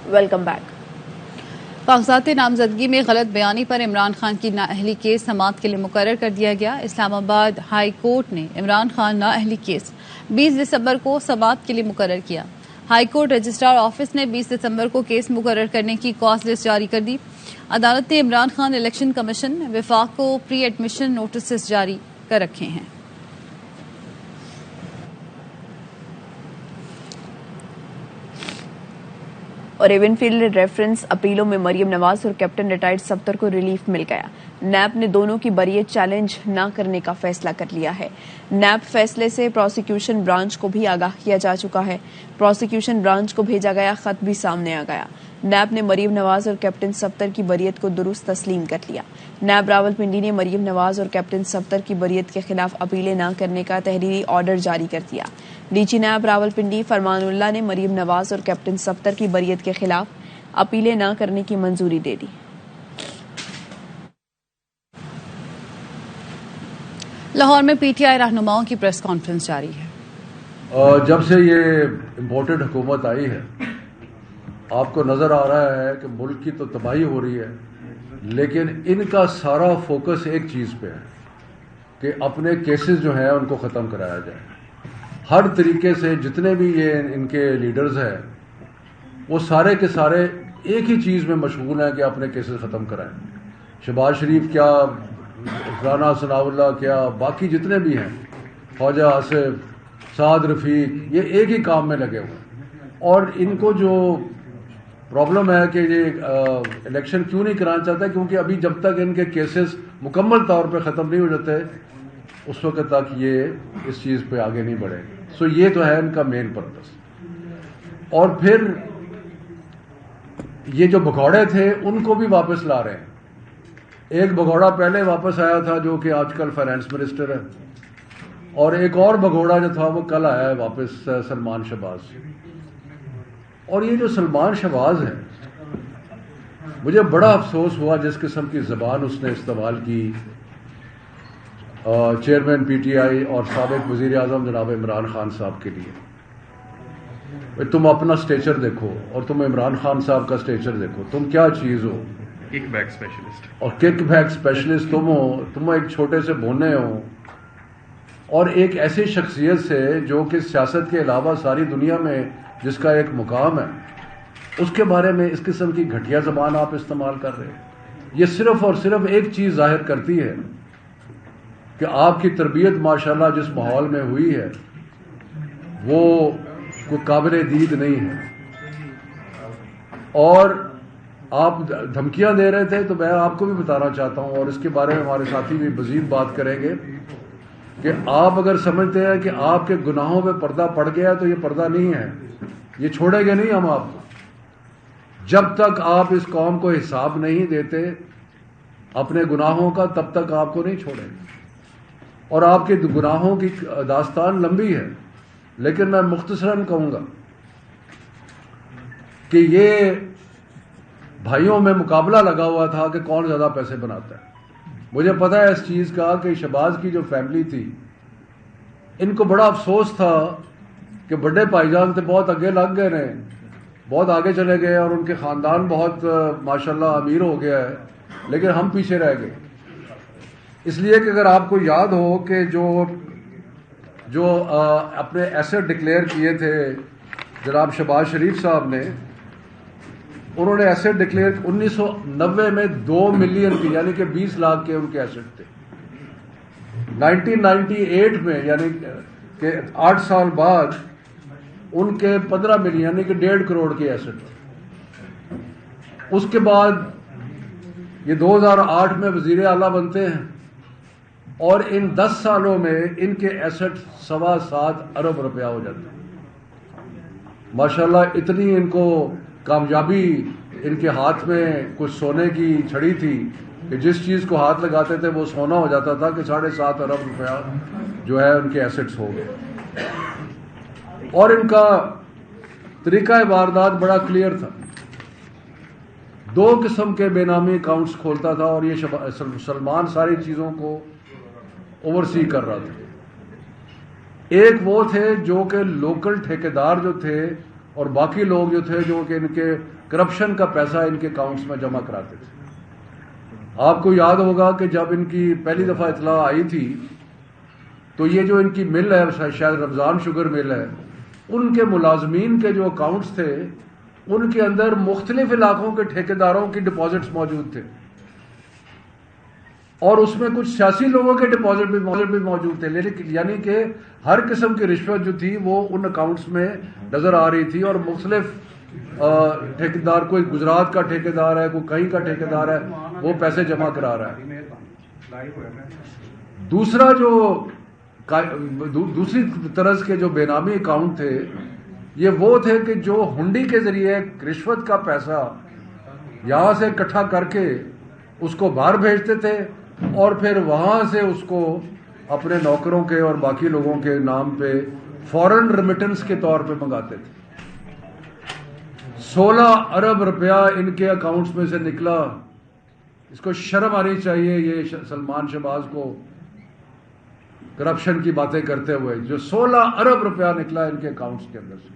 Welcome back. کاغذات نامزدگی میں غلط بیانی پر عمران خان کی نااہلی کیس سماعت کے لیے مقرر کر دیا گیا۔ اسلام آباد ہائی کورٹ نے عمران خان نااہلی کیس 20 دسمبر کو سماعت کے لیے مقرر کیا۔ ہائی کورٹ رجسٹرار آفس نے 20 دسمبر کو کیس مقرر کرنے کی کاز لسٹ جاری کر دی۔ عدالت نے عمران خان الیکشن کمیشن وفاق کو پری ایڈمیشن نوٹسز جاری کر رکھے ہیں۔ اور ایون فیلڈ ریفرنس اپیلوں میں مریم نواز اور کیپٹن ریٹائرڈ صفدر کو ریلیف مل گیا۔ نیب نے دونوں کی بریت چیلنج نہ کرنے کا فیصلہ کر لیا ہے۔ نیب فیصلے سے پروسیکیوشن برانچ کو بھی آگاہ کیا جا چکا ہے۔ پروسیکیوشن برانچ کو بھیجا گیا خط بھی سامنے آ گیا۔ نیب نے مریم نواز اور کیپٹن صفدر کی بریت کو درست تسلیم کر لیا۔ نیب راولپنڈی نے مریم نواز اور کیپٹن صفدر کی بریت کے خلاف اپیلیں نہ کرنے کا تحریری آرڈر جاری کر دیا۔ ڈی جی نیب راولپنڈی فرمان اللہ نے مریم نواز اور کیپٹن صفدر کی بریت کے خلاف اپیلیں نہ کرنے کی منظوری دے دی۔ لاہور میں پی ٹی آئی رہنماؤں کی پریس کانفرنس جاری ہے۔ جب سے یہ امپورٹڈ حکومت آئی ہے آپ کو نظر آ رہا ہے کہ ملک کی تو تباہی ہو رہی ہے، لیکن ان کا سارا فوکس ایک چیز پہ ہے کہ اپنے کیسز جو ہیں ان کو ختم کرایا جائے۔ ہر طریقے سے جتنے بھی یہ ان کے لیڈرز ہیں وہ سارے کے سارے ایک ہی چیز میں مشغول ہیں کہ اپنے کیسز ختم کرائیں۔ شہباز شریف کیا، رانا ثناء اللہ کیا، باقی جتنے بھی ہیں، خواجہ آصف، سعد رفیق، یہ ایک ہی کام میں لگے ہوئے ہیں۔ اور ان کو جو پرابلم ہے کہ یہ الیکشن کیوں نہیں کرانا چاہتا، کیونکہ ابھی جب تک ان کے کیسز مکمل طور پہ ختم نہیں ہو جاتے اس وقت تک یہ اس چیز پہ آگے نہیں بڑھے گے۔ سو یہ تو ہے ان کا مین پرپس۔ اور پھر یہ جو بھگوڑے تھے ان کو بھی واپس لا رہے ہیں۔ ایک بھگوڑا پہلے واپس آیا تھا جو کہ آج کل فائنانس منسٹر ہے، اور ایک اور بھگوڑا جو تھا وہ کل آیا ہے واپس، سلمان شہباز۔ اور یہ جو سلمان شہباز ہے مجھے بڑا افسوس ہوا جس قسم کی زبان اس نے استعمال کی چیئرمین پی ٹی آئی اور سابق وزیر اعظم جناب عمران خان صاحب کے لیے۔ تم اپنا سٹیچر دیکھو اور تم عمران خان صاحب کا سٹیچر دیکھو، تم کیا چیز ہو، کک بیک اسپیشلسٹ، اور کک بیک اسپیشلسٹ تم ہو، تم ایک چھوٹے سے بونے ہو، اور ایک ایسی شخصیت سے جو کہ سیاست کے علاوہ ساری دنیا میں جس کا ایک مقام ہے، اس کے بارے میں اس قسم کی گھٹیا زبان آپ استعمال کر رہے ہیں۔ یہ صرف اور صرف ایک چیز ظاہر کرتی ہے کہ آپ کی تربیت ماشاءاللہ جس ماحول میں ہوئی ہے وہ کوئی قابل دید نہیں ہے۔ اور آپ دھمکیاں دے رہے تھے تو میں آپ کو بھی بتانا چاہتا ہوں، اور اس کے بارے میں ہمارے ساتھی بھی مزید بات کریں گے، کہ آپ اگر سمجھتے ہیں کہ آپ کے گناہوں پہ پردہ پڑ گیا تو یہ پردہ نہیں ہے، یہ چھوڑیں گے نہیں ہم آپ کو۔ جب تک آپ اس قوم کو حساب نہیں دیتے اپنے گناہوں کا تب تک آپ کو نہیں چھوڑیں گے۔ اور آپ کے گناہوں کی داستان لمبی ہے، لیکن میں مختصراً کہوں گا کہ یہ بھائیوں میں مقابلہ لگا ہوا تھا کہ کون زیادہ پیسے بناتا ہے۔ مجھے پتا ہے اس چیز کا کہ شہباز کی جو فیملی تھی ان کو بڑا افسوس تھا کہ بڑے بھائی جان تھے بہت آگے لگ گئے ہیں، بہت آگے چلے گئے، اور ان کے خاندان بہت ماشاءاللہ امیر ہو گیا ہے، لیکن ہم پیچھے رہ گئے۔ اس لیے کہ اگر آپ کو یاد ہو کہ جو اپنے ایسٹ ڈکلیئر کیے تھے جناب شہباز شریف صاحب نے، انہوں نے ایسٹ ڈکلیئر 1990 میں 2 ملین کی، یعنی کہ 20 لاکھ کے ان کے ایسٹ تھے۔ 1998 میں یعنی کہ 8 سال بعد ان کے 15 ملین یعنی کہ 1.5 کروڑ کے ایسٹ تھے۔ اس کے بعد یہ 2008 میں وزیر اعلیٰ بنتے ہیں، اور ان 10 سالوں میں ان کے ایسٹ 7.25 ارب روپیہ ہو جاتے ہیں۔ ماشاءاللہ اتنی ان کو کامیابی، ان کے ہاتھ میں کچھ سونے کی چھڑی تھی کہ جس چیز کو ہاتھ لگاتے تھے وہ سونا ہو جاتا تھا، کہ 7.5 ارب روپیہ جو ہے ان کے ایسٹس ہو گئے۔ اور ان کا طریقہ واردات بڑا کلیئر تھا، 2 قسم کے بے نامی اکاؤنٹس کھولتا تھا، اور یہ سلمان ساری چیزوں کو اوورسی کر رہا تھا۔ ایک وہ تھے جو کہ لوکل ٹھیکیدار جو تھے اور باقی لوگ جو تھے جو کہ ان کے کرپشن کا پیسہ ان کے اکاؤنٹس میں جمع کراتے تھے. آپ کو یاد ہوگا کہ جب ان کی پہلی دفعہ اطلاع آئی تھی تو یہ جو ان کی مل ہے, شاید رمضان شوگر مل ہے, ان کے ملازمین کے جو اکاؤنٹس تھے ان کے اندر مختلف علاقوں کے ٹھیکیداروں کی ڈپازٹس موجود تھے, اور اس میں کچھ سیاسی لوگوں کے ڈپازٹ بھی موجود تھے. یعنی کہ ہر قسم کی رشوت جو تھی وہ ان اکاؤنٹس میں نظر آ رہی تھی, اور مختلف ٹھیکیدار, کوئی گجرات کا ٹھیکیدار ہے, کوئی کہیں کا ٹھیکیدار ہے, وہ پیسے جمع کرا رہا ہے. دوسری طرز کے جو بے نامی اکاؤنٹ تھے یہ وہ تھے کہ جو ہنڈی کے ذریعے رشوت کا پیسہ یہاں سے اکٹھا کر کے اس کو باہر بھیجتے تھے اور پھر وہاں سے اس کو اپنے نوکروں کے اور باقی لوگوں کے نام پہ فورن ریمیٹنس کے طور پہ منگاتے تھے. 16 ارب روپیہ ان کے اکاؤنٹس میں سے نکلا. اس کو شرم آنی چاہیے یہ سلمان شہباز کو کرپشن کی باتیں کرتے ہوئے. جو 16 ارب روپیہ نکلا ان کے اکاؤنٹس کے اندر سے,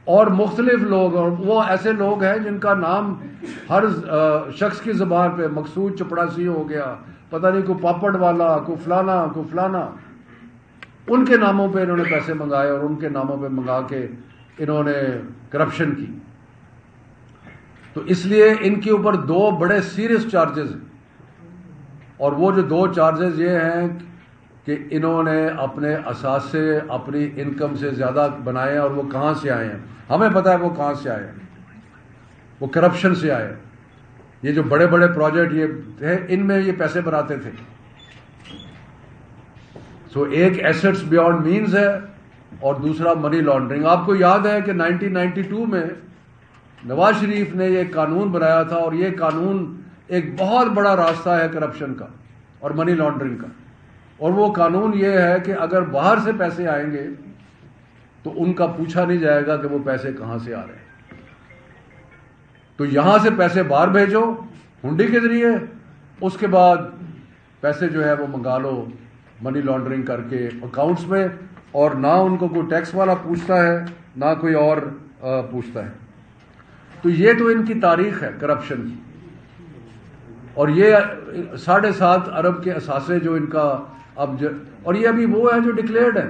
اور مختلف لوگ, اور وہ ایسے لوگ ہیں جن کا نام ہر شخص کی زبان پہ, مقصود چپڑاسی ہو گیا, پتہ نہیں کوئی پاپڑ والا, کوئی فلانا, ان کے ناموں پہ انہوں نے پیسے منگائے اور ان کے ناموں پہ منگا کے انہوں نے کرپشن کی. تو اس لیے ان کے اوپر 2 بڑے سیریس چارجز ہیں, اور وہ جو 2 چارجز یہ ہیں کہ انہوں نے اپنے اثاثے اپنی انکم سے زیادہ بنائے ہیں, اور وہ کہاں سے آئے ہیں ہمیں پتہ ہے وہ کہاں سے آئے ہیں, وہ کرپشن سے آئے. یہ جو بڑے بڑے پروجیکٹ یہ تھے ان میں یہ پیسے بناتے تھے. سو ایک ایسٹس بیونڈ مینز ہے اور دوسرا منی لانڈرنگ. آپ کو یاد ہے کہ 1992 میں نواز شریف نے یہ قانون بنایا تھا, اور یہ قانون ایک بہت بڑا راستہ ہے کرپشن کا اور منی لانڈرنگ کا. اور وہ قانون یہ ہے کہ اگر باہر سے پیسے آئیں گے تو ان کا پوچھا نہیں جائے گا کہ وہ پیسے کہاں سے آ رہے ہیں. تو یہاں سے پیسے باہر بھیجو ہنڈی کے ذریعے, اس کے بعد پیسے جو ہے وہ منگا لو منی لانڈرنگ کر کے اکاؤنٹس میں, اور نہ ان کو کوئی ٹیکس والا پوچھتا ہے نہ کوئی اور پوچھتا ہے. تو یہ تو ان کی تاریخ ہے کرپشن کی. اور یہ 7.5 ارب کے اثاثے جو ان کا اور یہ ابھی وہ ہے جو ڈکلیئرڈ ہیں,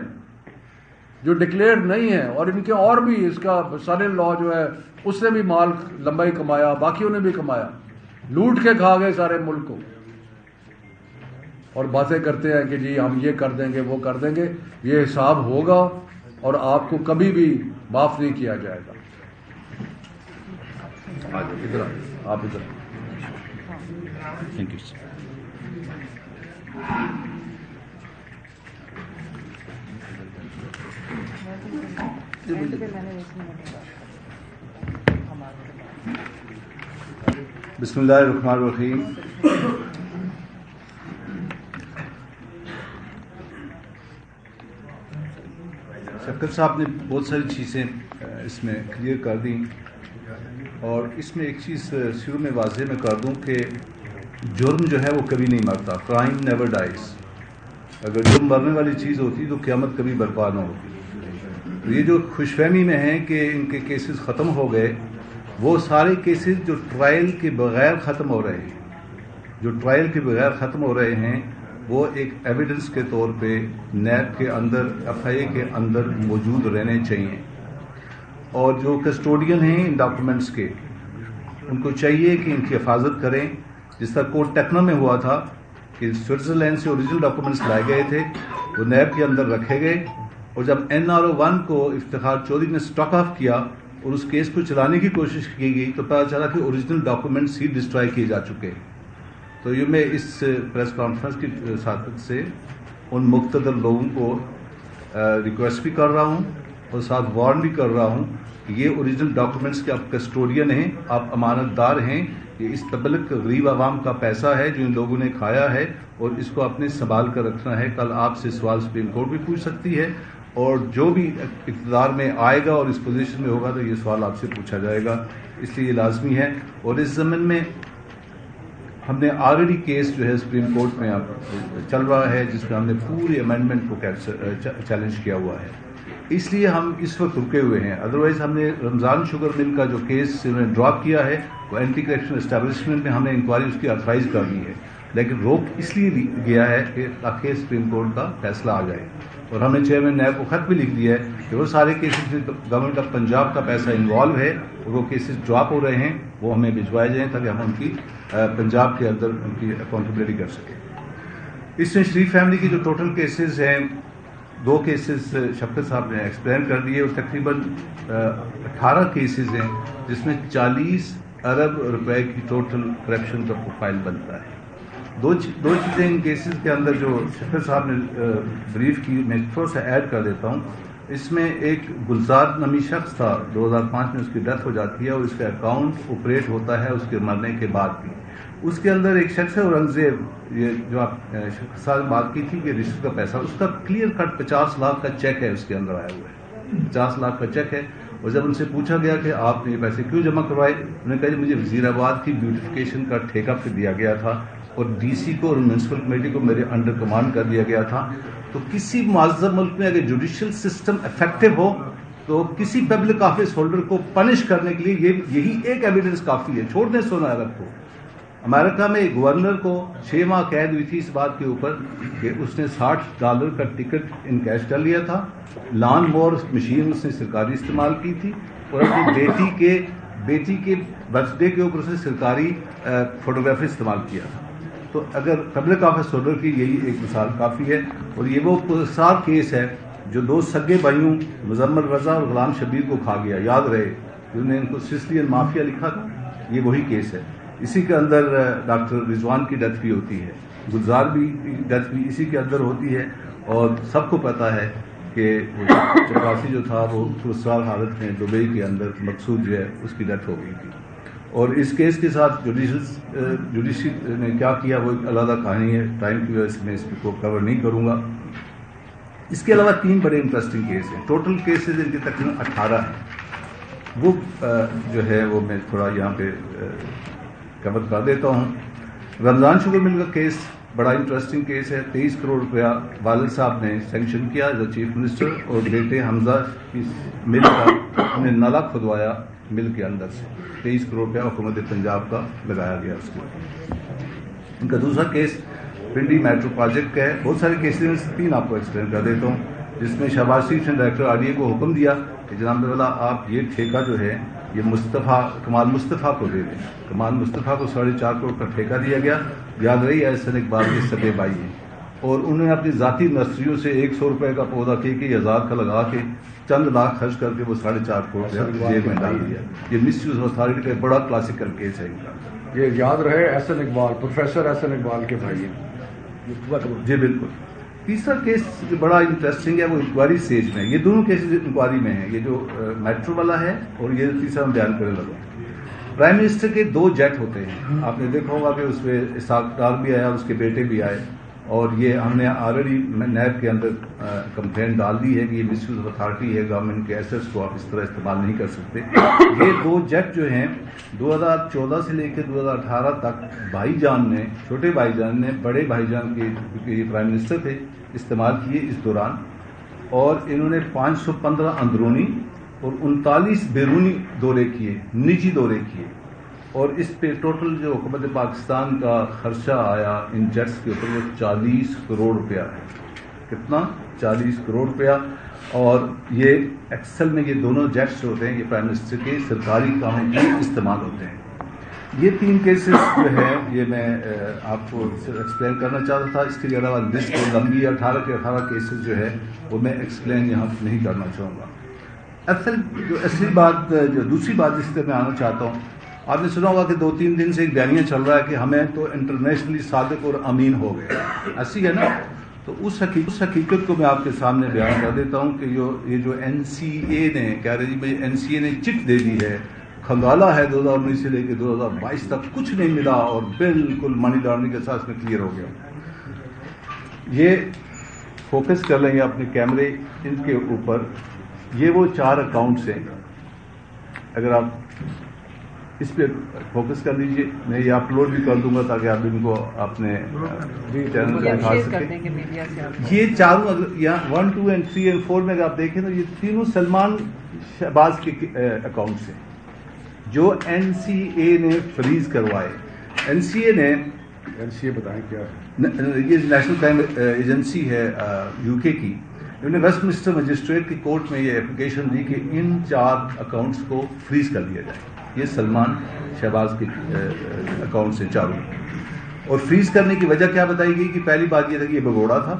جو ڈکلیئرڈ نہیں ہے, اور ان کے اور بھی اس کا سن ان لا جو ہے اس نے بھی مال لمبا ہی کمایا, باقیوں نے بھی کمایا, لوٹ کے کھا گئے سارے ملک کو, اور باتیں کرتے ہیں کہ جی ہم یہ کر دیں گے وہ کر دیں گے. یہ حساب ہوگا اور آپ کو کبھی بھی معاف نہیں کیا جائے گا. ادھر آپ ادھر. Thank you. بسم اللہ الرحمن الرحیم. شفقت صاحب نے بہت ساری چیزیں اس میں کلیئر کر دیں, اور اس میں ایک چیز شروع میں واضح میں کر دوں کہ جرم جو ہے وہ کبھی نہیں مرتا. Crime never dies. اگر جرم مرنے والی چیز ہوتی تو قیامت کبھی برپا نہ ہوتی. تو یہ جو خوش فہمی میں ہیں کہ ان کے کیسز ختم ہو گئے, وہ سارے کیسز جو ٹرائل کے بغیر ختم ہو رہے ہیں, وہ ایک ایویڈنس کے طور پہ نیب کے اندر, ایف آئی اے کے اندر موجود رہنے چاہیے. اور جو کسٹوڈین ہیں ان ڈاکومنٹس کے, ان کو چاہیے کہ ان کی حفاظت کریں. جس طرح کوڈ ٹیکنا میں ہوا تھا کہ سوئٹزرلینڈ سے اوریجنل ڈاکومنٹس لائے گئے تھے, وہ نیب کے اندر رکھے گئے, اور جب NRO1 کو افتخار چودھری نے اسٹاک آف کیا اور اس کیس کو چلانے کی کوشش کی گئی تو پتا چلا کہ اوریجنل ڈاکومنٹس ہی ڈسٹرائے کیے جا چکے. تو یہ میں اس پریس کانفرنس کی ساتھ سے ان مقتدر لوگوں کو ریکویسٹ بھی کر رہا ہوں اور ساتھ وارن بھی کر رہا ہوں کہ یہ اوریجنل ڈاکومنٹس کے آپ کسٹوڈین ہیں, آپ امانت دار ہیں. یہ اس پبلک غریب عوام کا پیسہ ہے جو ان لوگوں نے کھایا ہے, اور اس کو اپنے سنبھال کر رکھنا ہے. کل آپ سے سوال سپریم کورٹ بھی پوچھ سکتی ہے, اور جو بھی اقتدار میں آئے گا اور اس پوزیشن میں ہوگا تو یہ سوال آپ سے پوچھا جائے گا. اس لیے یہ لازمی ہے. اور اس ضمن میں ہم نے آلریڈی کیس جو ہے سپریم کورٹ میں چل رہا ہے, جس میں ہم نے پورے امینڈمنٹ کو چیلنج کیا ہوا ہے. اس لیے ہم اس وقت رکے ہوئے ہیں. ادروائز ہم نے رمضان شوگر مل کا جو کیس انہوں نے ڈراپ کیا ہے وہ اینٹی کرپشن اسٹیبلشمنٹ میں ہم نے انکوائری اس کی آتھرائز کر دی ہے, لیکن روک اس لیے گیا ہے کہ تاکہ سپریم کورٹ کا فیصلہ آ جائے. اور ہم نے چیئرمین نیب کو خط بھی لکھ دیا ہے کہ وہ سارے کیسز میں گورنمنٹ آف پنجاب کا پیسہ انوالو ہے اور وہ کیسز ڈراپ ہو رہے ہیں وہ ہمیں بھجوائے جائیں تاکہ ہم ان کی پنجاب کے اندر ان کی اکاؤنٹیبلٹی کر سکیں. اس میں شریف فیملی کی جو ٹوٹل کیسز ہیں 2 کیسز شفقت صاحب نے ایکسپلین کر دیے اور تقریباً 18 کیسز ہیں جس میں 40 ارب روپے کی ٹوٹل کرپشن کا پروفائل بنتا ہے. دو چیزیں ان کیسز کے اندر جو شفقت صاحب نے بریف کی میں تھوڑا سا ایڈ کر دیتا ہوں. اس میں ایک گلزار نامی شخص تھا, 2005 میں اس کی ڈیتھ ہو جاتی ہے اور اس کا اکاؤنٹ آپریٹ ہوتا ہے اس کے مرنے کے بعد بھی. اس کے اندر ایک شخص ہے اورنگزیب, یہ جو آپ شفقت صاحب بات کی تھی کہ رشوت کا پیسہ, اس کا کلیئر کٹ 50 لاکھ کا چیک ہے اس کے اندر آیا ہوا ہے, 50 لاکھ کا چیک ہے. اور جب ان سے پوچھا گیا کہ آپ نے یہ پیسے کیوں جمع کروائے, انہوں نے کہا مجھے وزیر آباد کی بیوٹیفیکیشن کا ٹھیکہ پہ دیا گیا تھا اور ڈی سی کو اور میونسپل کمیٹی کو میرے انڈر کمانڈ کر دیا گیا تھا. تو کسی معذب ملک میں اگر جوڈیشل سسٹم افیکٹو ہو تو کسی پبلک آفس ہولڈر کو پنش کرنے کے لیے یہی ایک ایویڈنس کافی ہے. چھوڑ دیں 16 ارب کو. امریکہ میں ایک گورنر کو 6 ماہ قید ہوئی تھی اس بات کے اوپر کہ اس نے $60 کا ٹکٹ ان کیش کر لیا تھا, لان مور مشین اس نے سرکاری استعمال کی تھی اور اپنی بیٹی کے برتھ ڈے کے اوپر اس نے سرکاری فوٹوگرافی استعمال کیا تھا. تو اگر پبلک آفس ہولڈر کی یہی ایک مثال کافی ہے. اور یہ وہ پرسار کیس ہے جو 2 سگے بھائیوں مزمل رضا اور غلام شبیر کو کھا گیا, یاد رہے جنہوں نے ان کو سسلین مافیا لکھا تھا, یہ وہی کیس ہے. اسی کے اندر ڈاکٹر رضوان کی ڈیتھ بھی ہوتی ہے, گلزار بھی ڈیتھ بھی اسی کے اندر ہوتی ہے. اور سب کو پتا ہے کہ چپراسی جو تھا وہ پرسرار حالت میں دبئی کے اندر مقصود جو ہے اس کی ڈیتھ ہو گئی تھی. اور اس کیس کے ساتھ جوڈیشری نے کیا کیا وہ ایک علیحدہ کہانی ہے, ٹائم کی وجہ سے میں اس کو کور نہیں کروں گا. اس کے علاوہ 3 بڑے انٹرسٹنگ کیس ہیں. ٹوٹل کیسز ان کے تقریباً 18 ہیں. وہ جو ہے وہ میں تھوڑا یہاں پہ کور کر دیتا ہوں. رمضان شوگر مل کا کیس بڑا انٹرسٹنگ کیس ہے. 23 کروڑ روپیہ والد صاحب نے سینکشن کیا ایز اے چیف منسٹر اور بیٹے حمزہ کی مل کا انہوں نے نالا کھدوایا مل کے اندر سے. 23 کروڑ روپیہ حکومت پنجاب کا لگایا گیا اس کو. ان کا دوسرا کیس پنڈی میٹرو پروجیکٹ کا ہے. بہت سارے کیسز میں سے 3 آپ کو ایکسپلین کر دیتا ہوں, جس میں شہباز شریف نے ڈائریکٹر RDA کو حکم دیا کہ جناب والا آپ یہ ٹھیکہ جو ہے یہ کمال مصطفیٰ کو دے دیں. کمال مصطفیٰ کو 4.5 کروڑ کا ٹھیکہ دیا گیا. یاد رہی احسن اقبال کے سگے بھائی ہیں اور انہوں نے اپنی ذاتی نرسریوں سے 100 روپے کا پودا کے 1000 کا لگا کے چند لاکھ خرچ کر کے وہ 4.5 کروڑ جیب میں ڈال دیا. یہ مس یوز اتھارٹی کا بڑا کلاسیکل کیس ہے ان کا. یہ یاد رہے احسن اقبال, پروفیسر احسن اقبال کے بھائی ہیں. جی بالکل. تیسرا کیس جو بڑا انٹرسٹنگ ہے وہ انکوائری سٹیج میں. یہ دونوں کیسز انکوائری میں ہیں, یہ جو میٹرو والا ہے اور یہ تیسرا ہم بیان کرنے لگا. پرائم منسٹر کے 2 جیٹ ہوتے ہیں. آپ نے دیکھا ہوگا کہ اس میں اسحاق ڈار بھی آیا, اس کے بیٹے بھی آئے, اور یہ ہم نے آلریڈی نیب کے اندر کمپلین ڈال دی ہے کہ یہ مس یوز آف اتھارٹی ہے, گورنمنٹ کے ایسٹس کو آپ اس طرح استعمال نہیں کر سکتے. یہ 2 جیٹ جو ہیں 2014 سے لے کے 2018 تک بھائی جان نے, چھوٹے بھائی جان نے بڑے بھائی جان کے, کیونکہ یہ پرائم منسٹر تھے, استعمال کیے اس دوران. اور انہوں نے 515 اندرونی اور 39 بیرونی دورے کیے, نجی دورے کیے. اور اس پہ ٹوٹل جو حکومت پاکستان کا خرچہ آیا ان جیٹس کے اوپر وہ 40 کروڑ روپیہ ہے. کتنا؟ 40 کروڑ روپیہ. اور یہ ایکسل میں یہ دونوں جیٹس ہوتے ہیں یہ پرائم منسٹر کے سرکاری کاموں میں استعمال ہوتے ہیں. یہ 3 کیسز جو ہیں یہ میں آپ کو ایکسپلین کرنا چاہتا تھا. اس کے علاوہ لسٹ لمبی 18 کے 18 کیسز جو ہے وہ میں ایکسپلین یہاں نہیں کرنا چاہوں گا. اصلی بات جو دوسری بات جس پہ میں آنا چاہتا ہوں, آپ نے سنا ہوگا کہ 2-3 دن سے ایک بیانیہ چل رہا ہے کہ ہمیں تو انٹرنیشنلی صادق اور امین ہو گئے. ایسی ہے نا. تو اس حقیقت کو میں آپ کے سامنے بیان کر دیتا ہوں کہ یہ جو NCA نے کہہ رہے جی NCA نے چٹ دے دی ہے, کھنگالا ہے 2019 سے لے کے 2022 تک کچھ نہیں ملا اور بالکل منی لانڈرنگ کے ساتھ میں کلیئر ہو گیا. یہ فوکس کر لیں گے اپنے کیمرے ان کے اوپر. یہ وہ 4 اکاؤنٹس ہیں. اگر آپ اس پہ فوکس کر لیجئے. میں یہ اپلوڈ بھی کر دوں گا تاکہ آپ ان کو اپنے چینل پہ دکھا سکیں. یہ چاروں یہاں 1, 2 and 3 and 4 میں اگر آپ دیکھیں تو یہ تینوں سلمان شہباز کے اکاؤنٹس ہیں جو NCA نے فریز کروائے. NCA بتائیں کیا یہ نیشنل کرائم ایجنسی ہے UK کی. انہوں نے ویسٹ منسٹر مجسٹریٹ کی کورٹ میں یہ اپلیکیشن دی کہ ان 4 اکاؤنٹس کو فریز کر دیا جائے. یہ سلمان شہباز کے اکاؤنٹس ہیں چاروں. اور فریز کرنے کی وجہ کیا بتائی گئی کہ پہلی بات یہ تھا کہ یہ بگوڑا تھا,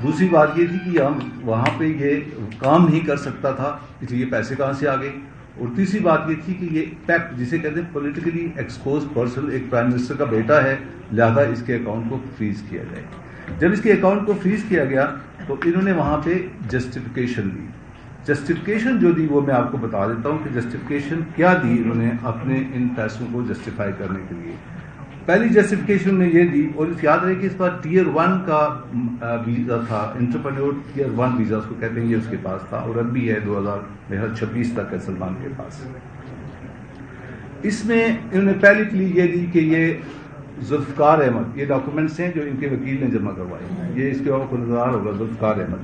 دوسری بات یہ تھی کہ ہم وہاں پہ یہ کام نہیں کر سکتا تھا اس لیے یہ پیسے کہاں سے آ گئے, اور تیسری بات یہ تھی کہ یہ پیپ جسے کہتے ہیں پولیٹیکلی ایکسپوز پرسن, ایک پرائم منسٹر کا بیٹا ہے, لہذا اس کے اکاؤنٹ کو فریز کیا جائے. جب اس کے اکاؤنٹ کو فریز کیا گیا تو انہوں نے وہاں پہ جسٹیفیکیشن دی. جسٹیفیکیشن جو دی وہ میں آپ کو بتا دیتا ہوں کہ جسٹیفیکیشن کیا دی انہوں نے اپنے ان پیسوں کو جسٹیفائی کرنے کے لیے. پہلی جسٹیفیکیشن نے یہ دی, اور یاد رہے کہ اس پر ٹیئر 1 کا ویزا تھا, انٹرپرینیور ٹیئر 1 ویزا اس کو کہتے ہیں, یہ اس کے پاس تھا اور اب بھی ہے 2026 تک ہے سلمان کے پاس. اس میں انہوں نے پہلی کلی یہ دی کہ یہ ذوالفقار احمد, یہ ڈاکومنٹس ہیں جو ان کے وکیل نے جمع کروائے, یہ اس کے آپ کو نظر ہوگا ذوالفقار احمد.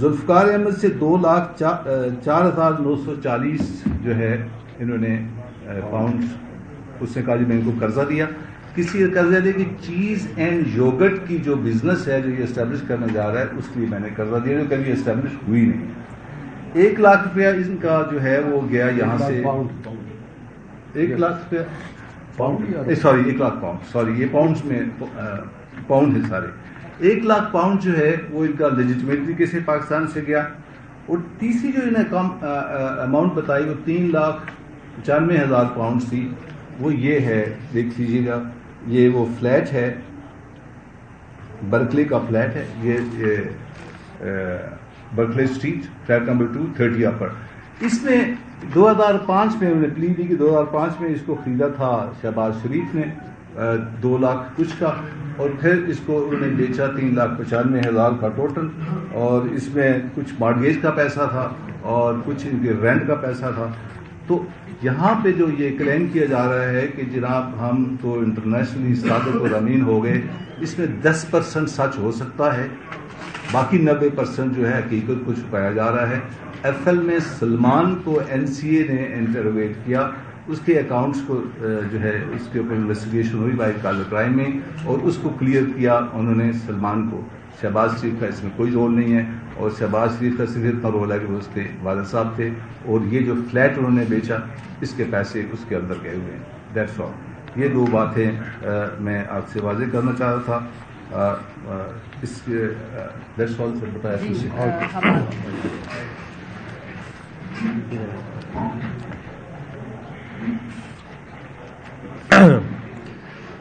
ذوالفقار احمد سے 2,04,940 جو ہے انہوں نے پاؤنڈ, اس نے کہا جی میں ان کو قرضہ دیا. کسی قرضہ دے کہ چیز اینڈ یوگرٹ کی جو بزنس ہے جو یہ اسٹیبلش کرنے جا رہا ہے اس کے لیے میں نے قرضہ دیا, جو کبھی اسٹیبلش ہوئی نہیں. 1 لاکھ روپیہ ان کا جو ہے وہ گیا یہاں سے, 1 لاکھ روپیہ سوری 1 لاکھ پاؤنڈ, سوری یہ پاؤنڈز میں پاؤنڈ ہے سارے. 1 لاکھ پاؤنڈ جو ہے وہ ان کا لیجٹمیٹ طریقے سے پاکستان سے گیا. اور تیسری جو انہیں اماؤنٹ بتائی وہ 3,95,000 پاؤنڈ تھی. وہ یہ ہے, دیکھ لیجیے گا, یہ وہ فلیٹ ہے, برکلے کا فلیٹ ہے, یہ برکلے اسٹریٹ, فلیٹ نمبر 230 اپر. اس میں 2005 میں انہوں نے پلی دی کہ 2005 میں اس کو خریدا تھا شہباز شریف نے 2 لاکھ کچھ کا, اور پھر اس کو انہوں نے بیچا 3,95,000 کا ٹوٹل, اور اس میں کچھ مارگیج کا پیسہ تھا اور کچھ ان کے رینٹ کا پیسہ تھا. تو یہاں پہ جو یہ کلیم کیا جا رہا ہے کہ جناب ہم تو انٹرنیشنلی صادق اور امین ہو گئے, اس میں 10% سچ ہو سکتا ہے, باقی 90% جو ہے حقیقت کو چھپایا جا رہا ہے. FL میں سلمان کو NCA نے انٹرویٹ کیا, اس کے اکاؤنٹس کو جو ہے اس کے اوپر انویسٹیگیشن ہوئی بائی کالر کرائم میں, اور اس کو کلیئر کیا انہوں نے سلمان کو. شہباز شریف کا اس میں کوئی رول نہیں ہے, اور شہباز شریف کا صرف اتنا رول ہے کہ وہ اس کے والد صاحب تھے, اور یہ جو فلیٹ انہوں نے بیچا اس کے پیسے اس کے اندر گئے ہوئے ہیں. That's all. یہ 2 باتیں میں آپ سے واضح کرنا چاہ رہا تھا. اس دیٹس آل سے بتایا.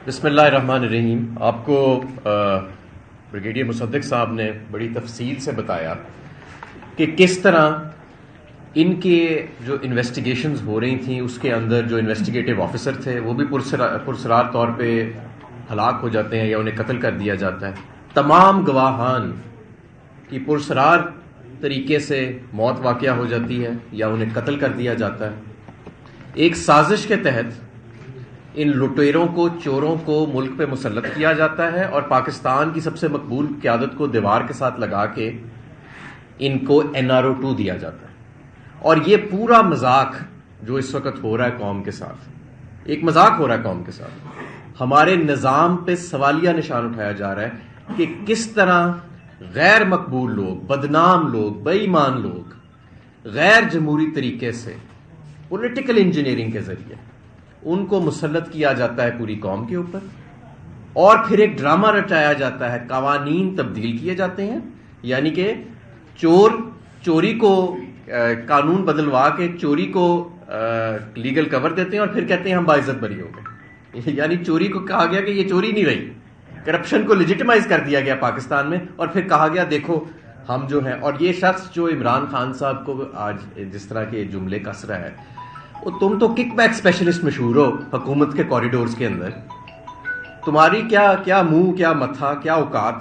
بسم اللہ الرحمن الرحیم. آپ کو بریگیڈیئر مصدق صاحب نے بڑی تفصیل سے بتایا کہ کس طرح ان کے جو انویسٹیگیشنز ہو رہی تھیں اس کے اندر جو انویسٹیگیٹو آفیسر تھے وہ بھی پرسرار طور پہ ہلاک ہو جاتے ہیں یا انہیں قتل کر دیا جاتا ہے. تمام گواہان کی پرسرار طریقے سے موت واقع ہو جاتی ہے یا انہیں قتل کر دیا جاتا ہے. ایک سازش کے تحت ان لٹیروں کو, چوروں کو ملک پہ مسلط کیا جاتا ہے اور پاکستان کی سب سے مقبول قیادت کو دیوار کے ساتھ لگا کے ان کو NRO 2 دیا جاتا ہے. اور یہ پورا مذاق جو اس وقت ہو رہا ہے قوم کے ساتھ, ایک مذاق ہو رہا ہے قوم کے ساتھ. ہمارے نظام پہ سوالیہ نشان اٹھایا جا رہا ہے کہ کس طرح غیر مقبول لوگ, بدنام لوگ, بے ایمان لوگ غیر جمہوری طریقے سے پولیٹیکل انجینئرنگ کے ذریعے ان کو مسلط کیا جاتا ہے پوری قوم کے اوپر, اور پھر ایک ڈرامہ رچایا جاتا ہے, قوانین تبدیل کیے جاتے ہیں, یعنی کہ چوری کو قانون بدلوا کے چوری کو لیگل کور دیتے ہیں اور پھر کہتے ہیں ہم باعزت بری ہو گئے. یعنی چوری کو کہا گیا کہ یہ چوری نہیں رہی, کرپشن کو لیجیٹمائز کر دیا گیا پاکستان میں, اور پھر کہا گیا دیکھو ہم جو ہیں. اور یہ شخص جو عمران خان صاحب کو آج جس طرح کے جملے کس رہا ہے, تم تو کک بیک اسپیشلسٹ مشہور ہو حکومت کے کوریڈورز کے اندر, تمہاری کیا منہ, کیا متھا, کیا اوقات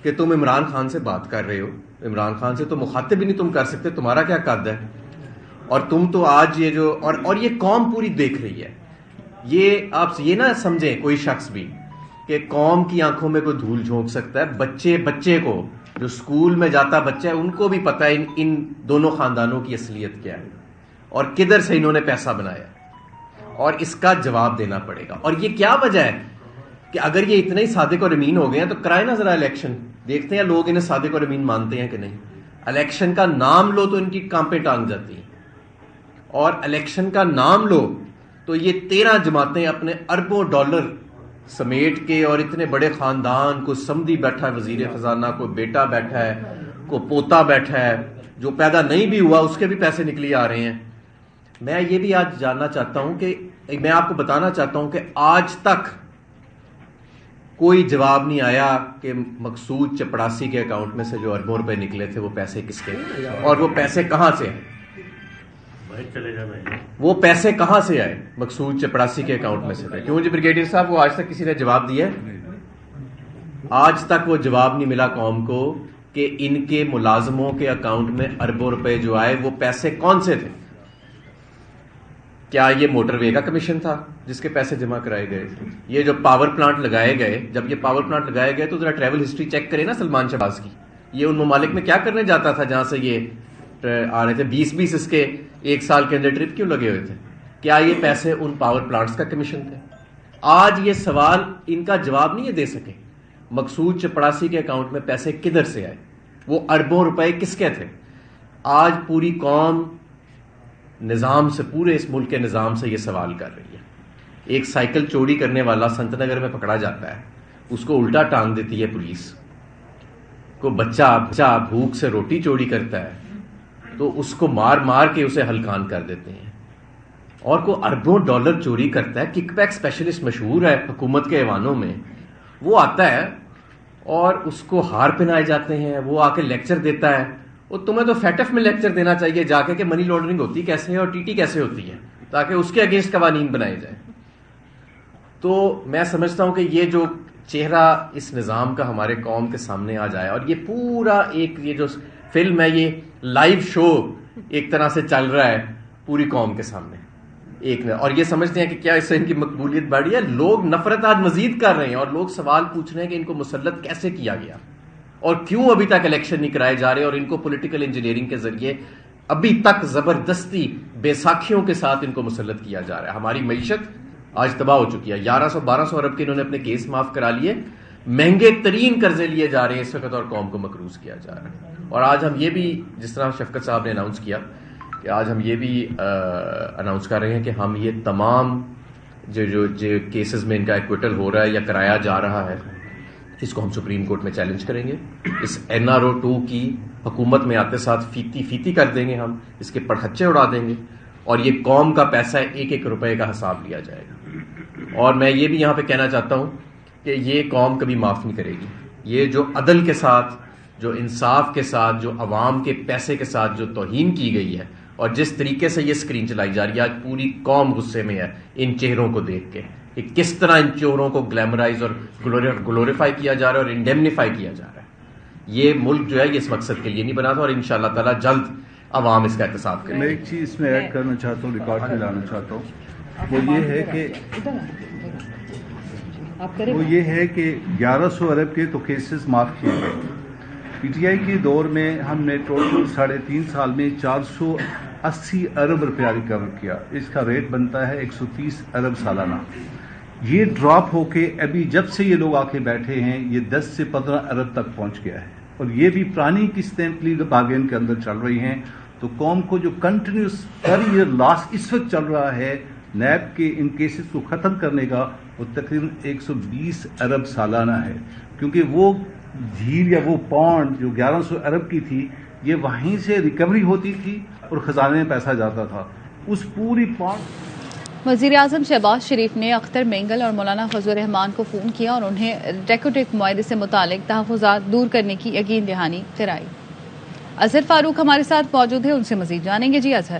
کہ تم عمران خان سے بات کر رہے ہو. عمران خان سے تو مخاطب بھی نہیں تم کر سکتے, تمہارا کیا قد ہے. اور تم تو آج یہ جو اور یہ قوم پوری دیکھ رہی ہے. یہ آپ یہ نہ سمجھیں کوئی شخص بھی کہ قوم کی آنکھوں میں کوئی دھول جھونک سکتا ہے. بچے کو جو اسکول میں جاتا بچہ ہے ان کو بھی پتا ہے ان دونوں خاندانوں کی اصلیت کیا ہے اور کدھر سے انہوں نے پیسہ بنایا اور اس کا جواب دینا پڑے گا. اور یہ کیا وجہ ہے کہ اگر یہ اتنے ہی صادق اور امین ہو گئے ہیں تو کرائے نا ذرا الیکشن, دیکھتے ہیں لوگ انہیں صادق اور امین مانتے ہیں کہ نہیں. الیکشن کا نام لو تو ان کی کانپیں ٹانگ جاتی ہیں, اور الیکشن کا نام لو تو یہ 13 جماعتیں اپنے اربوں ڈالر سمیٹ کے, اور اتنے بڑے خاندان, کو سمدھی بیٹھا ہے وزیر خزانہ, کو بیٹا بیٹھا ہے, کو پوتا بیٹھا ہے, جو پیدا نہیں بھی ہوا اس کے بھی پیسے نکلی آ رہے ہیں. میں یہ بھی آج جاننا چاہتا ہوں کہ میں آپ کو بتانا چاہتا ہوں کہ آج تک کوئی جواب نہیں آیا کہ مقصود چپڑاسی کے اکاؤنٹ میں سے جو اربوں روپے نکلے تھے وہ پیسے کس کے اور وہ پیسے کہاں سے ہیں. وہ پیسے کہاں سے آئے مقصود چپڑاسی کے اکاؤنٹ میں سے تھے. کیوں جی بریگیڈیئر صاحب, وہ آج تک کسی نے جواب دیا ہے؟ آج تک وہ جواب نہیں ملا قوم کو کہ ان کے ملازموں کے اکاؤنٹ میں اربوں روپے جو آئے وہ پیسے کون سے تھے. کیا یہ موٹر وے کا کمیشن تھا جس کے پیسے جمع کرائے گئے تھے؟ یہ جو پاور پلانٹ لگائے گئے, جب یہ پاور پلانٹ لگائے گئے تو ذرا ٹریول ہسٹری چیک کریں نا سلمان شہباز کی. یہ ان ممالک میں کیا کرنے جاتا تھا جہاں سے یہ آ رہے تھے؟ 20 اس کے ایک سال کے اندر ٹرپ کیوں لگے ہوئے تھے؟ کیا یہ پیسے ان پاور پلانٹس کا کمیشن تھے؟ آج یہ سوال ان کا جواب نہیں یہ دے سکے. مقصود چپڑاسی کے اکاؤنٹ میں پیسے کدھر سے آئے, وہ اربوں روپے کس کے تھے؟ آج پوری قوم نظام سے, پورے اس ملک کے نظام سے یہ سوال کر رہی ہے. ایک سائیکل چوری کرنے والا سنت نگر میں پکڑا جاتا ہے, اس کو الٹا ٹانگ دیتی ہے پولیس. کو بچہ بھوک سے روٹی چوری کرتا ہے تو اس کو مار مار کے اسے ہلکان کر دیتے ہیں. اور کو اربوں ڈالر چوری کرتا ہے, کک بیک اسپیشلسٹ مشہور ہے حکومت کے ایوانوں میں, وہ آتا ہے اور اس کو ہار پہنائے جاتے ہیں, وہ آ کے لیکچر دیتا ہے. وہ تمہیں تو فیٹف میں لیکچر دینا چاہیے جا کے کہ منی لانڈرنگ ہوتی کیسے ہے اور ٹی ٹی کیسے ہوتی ہے, تاکہ اس کے اگینسٹ قوانین بنائے جائیں. تو میں سمجھتا ہوں کہ یہ جو چہرہ اس نظام کا ہمارے قوم کے سامنے آ جائے, اور یہ پورا ایک یہ جو فلم ہے, یہ لائیو شو ایک طرح سے چل رہا ہے پوری قوم کے سامنے ایک, اور یہ سمجھتے ہیں کہ کیا اس سے ان کی مقبولیت بڑھی ہے. لوگ نفرت آج مزید کر رہے ہیں اور لوگ سوال پوچھ رہے ہیں کہ ان کو مسلط کیسے کیا گیا اور کیوں ابھی تک الیکشن نہیں کرائے جا رہے, اور ان کو پولیٹیکل انجینئرنگ کے ذریعے ابھی تک زبردستی بے ساکھیوں کے ساتھ ان کو مسلط کیا جا رہا ہے. ہماری معیشت آج تباہ ہو چکی ہے. 1100-1200 ارب کے انہوں نے اپنے کیس معاف کرا لیے, مہنگے ترین قرضے لیے جا رہے ہیں اس وقت, اور قوم کو مقروض کیا جا رہا ہے. اور آج ہم یہ بھی, جس طرح شفقت صاحب نے اناؤنس کیا, کہ آج ہم یہ بھی اناؤنس کر رہے ہیں کہ ہم یہ تمام جو کیسز میں ان کا ایکویٹل ہو رہا ہے یا کرایا جا رہا ہے, اس کو ہم سپریم کورٹ میں چیلنج کریں گے. اس NRO 2 کی حکومت میں آتے ساتھ فیتی کر دیں گے, ہم اس کے پڑھچے اڑا دیں گے, اور یہ قوم کا پیسہ ہے, 1-1 روپے کا حساب لیا جائے گا. اور میں یہ بھی یہاں پہ کہنا چاہتا ہوں کہ یہ قوم کبھی معاف نہیں کرے گی. یہ جو عدل کے ساتھ, جو انصاف کے ساتھ, جو عوام کے پیسے کے ساتھ جو توہین کی گئی ہے, اور جس طریقے سے یہ اسکرین چلائی جا رہی ہے, آج پوری قوم غصے میں ہے ان چہروں کو دیکھ کے کہ کس طرح ان چہروں کو گلیمرائز اور گلوریفائی کیا جا رہا ہے اور انڈیمنیفائی کیا جا رہا ہے. یہ ملک جو ہے یہ اس مقصد کے لیے نہیں بنا تھا, اور انشاءاللہ تعالی جلد عوام اس کا احتساب کرے. میں ایک چیز اس میں ایڈ کرنا چاہتا ہوں, ریکارڈ میں لانا چاہتا ہوں, وہ یہ ہے کہ 1100 ارب کے تو کیسز معاف کیے گئے. پی ٹی آئی کے دور میں ہم نے ٹوٹل 3.5 سال میں 480 ارب روپیہ ریکور کیا. اس کا ریٹ بنتا ہے 130 ارب سالانہ. یہ ڈراپ ہو کے ابھی جب سے یہ لوگ آ کے بیٹھے ہیں یہ 10 سے 15 ارب تک پہنچ گیا ہے, اور یہ بھی پرانی قسطیں پلی بارگین کے اندر چل رہی ہیں. تو قوم کو جو کنٹینیوس پر ایئر لاس اس وقت چل رہا ہے نیب کے ان کیسز کو ختم کرنے کا, وہ تقریباً 120 ارب سالانہ ہے. کیونکہ وہ جھیل یا وہ پونڈ جو 1100 ارب کی تھی, یہ وہیں سے ریکوری ہوتی تھی اور خزانے میں پیسہ جاتا تھا. اس پوری پونڈ وزیراعظم شہباز شریف نے اختر مینگل اور مولانا فضل الرحمان کو فون کیا اور انہیں ڈیکوٹیک معاہدے سے متعلق تحفظات دور کرنے کی یقین دہانی کرائی. اظہر فاروق ہمارے ساتھ موجود ہیں, ان سے مزید جانیں گے. جی اظہر.